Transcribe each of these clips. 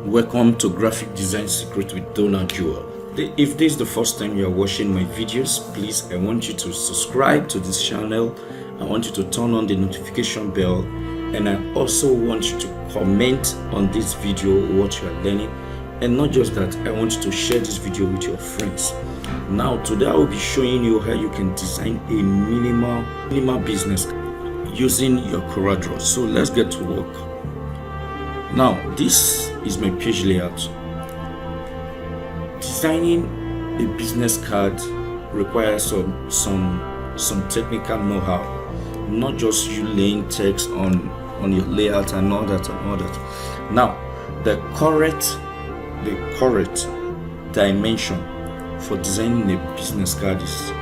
Welcome to Graphic Design Secret with Donald Jewel. If this is the first time you are watching my videos, please, I want you to subscribe to this channel. I want you to turn on the notification bell, and I also want you to comment on this video what you are learning. And not just that, I want you to share this video with your friends. Now today I will be showing you how you can design a minimal business using your CorelDraw. So let's get to work. Now this is my page layout. Designing a business card requires some technical know-how, not just you laying text on your layout and all that. Now the correct dimension for designing a business card is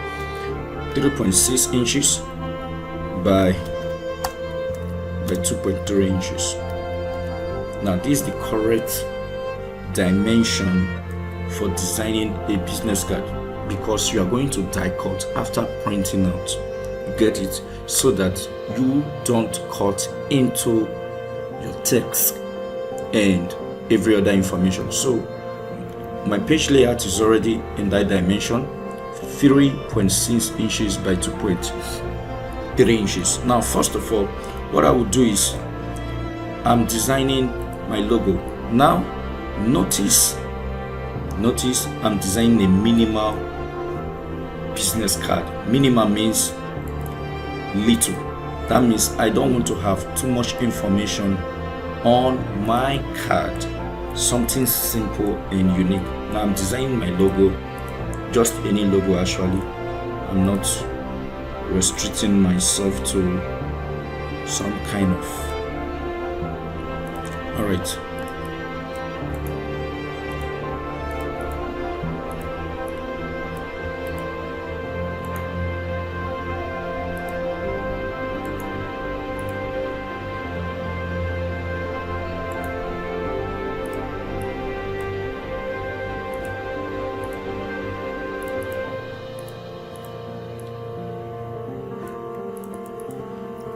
3.6 inches by 2.3 inches. Now this is the correct dimension for designing a business card, because you are going to die cut after printing out. You get it? So that you don't cut into your text and every other information. So my page layout is already in that dimension, 3.6 inches by 2.3 inches. Now first of all, what I will do is I'm designing my logo. Now notice I'm designing a minimal business card. Minimal means little. That means I don't want to have too much information on my card. Something simple and unique. Now I'm designing my logo, just any logo actually. I'm not restricting myself to some kind of. All right.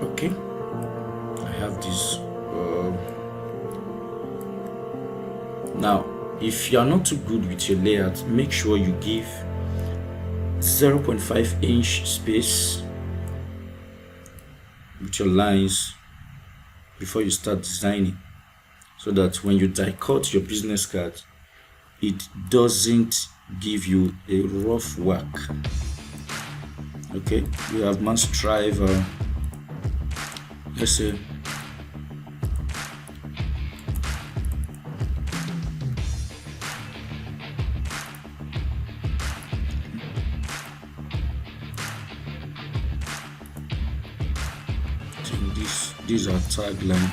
Okay, I have this. Now if you are not too good with your layout, make sure you give 0.5 inch space with your lines before you start designing, so that when you die cut your business card, it doesn't give you a rough work. Okay, we have mass drive, let's say these are tagline.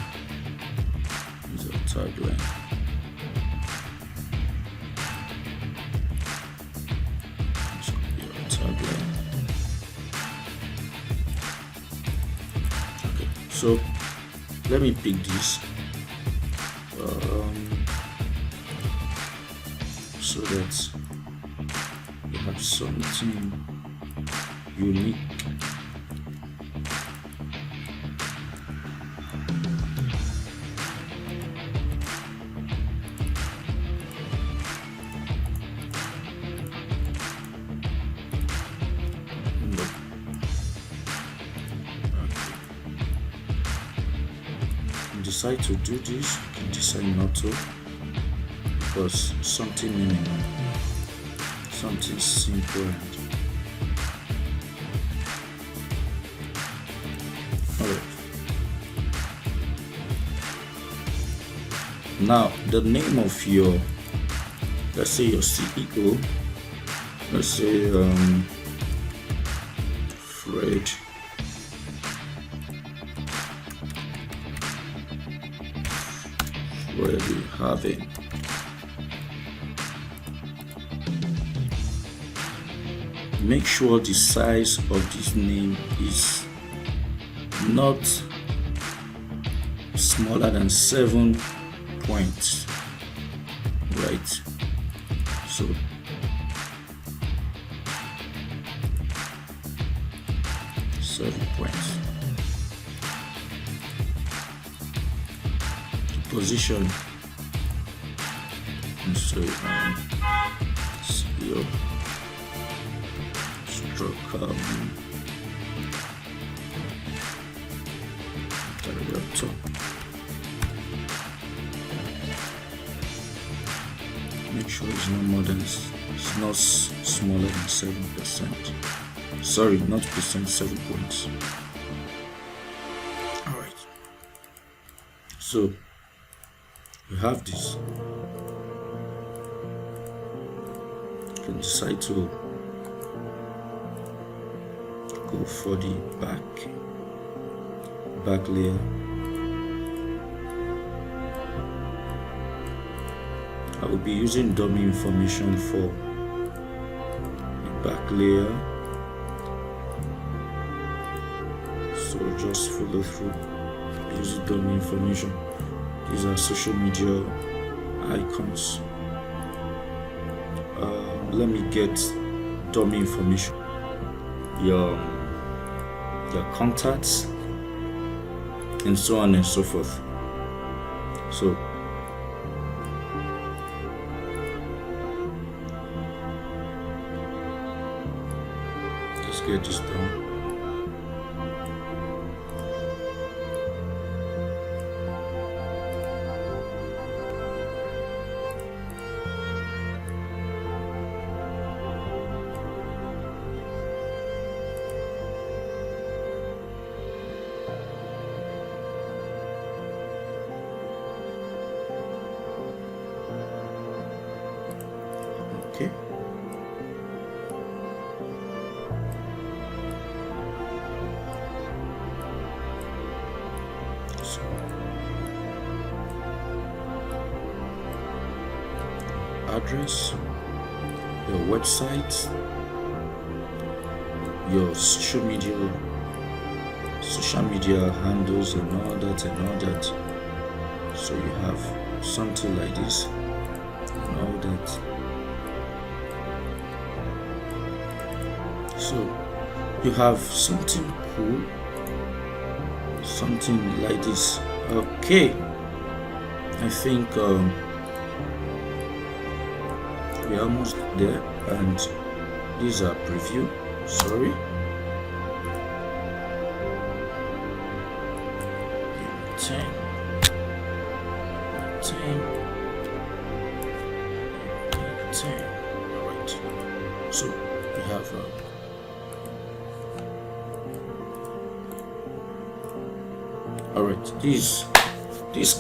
Okay, so let me pick this so that we have something unique. Decide to do this, you can decide not to, because something minimal, something simple. Alright, now the name of your, let's say your CEO, let's say Fred already having. Make sure the size of this name is not smaller than 7 points, right? So points. position and so CEO stroke director. Make sure it's not more than, it's not smaller than 7%. Sorry, not percent, 7 points. All right. So you have this. You can decide to go for the back layer. I will be using dummy information for the back layer, so just follow through. Use dummy information. These are social media icons. Let me get dummy information. Your contacts and so on and so forth. So let's get this done. Okay. So address, your website, your social media handles and all that. So you have something like this and all that. So you have something cool, something like this. Okay, I think we're almost there, and these are preview. Sorry. 10. All right. So we have. All right, this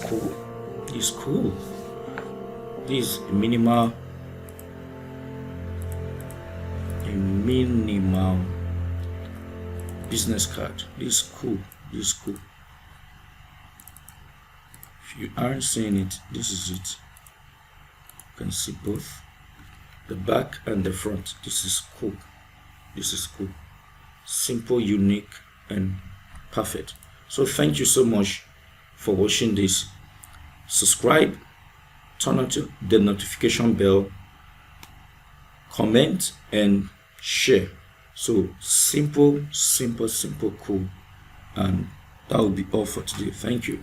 cool. This minimal business card. This cool. If you aren't seeing it, this is it. You can see both the back and the front. This is cool. Simple, unique, and perfect. So thank you so much for watching this. Subscribe, turn on the notification bell, comment, and share. So simple, cool, and that will be all for today. Thank you.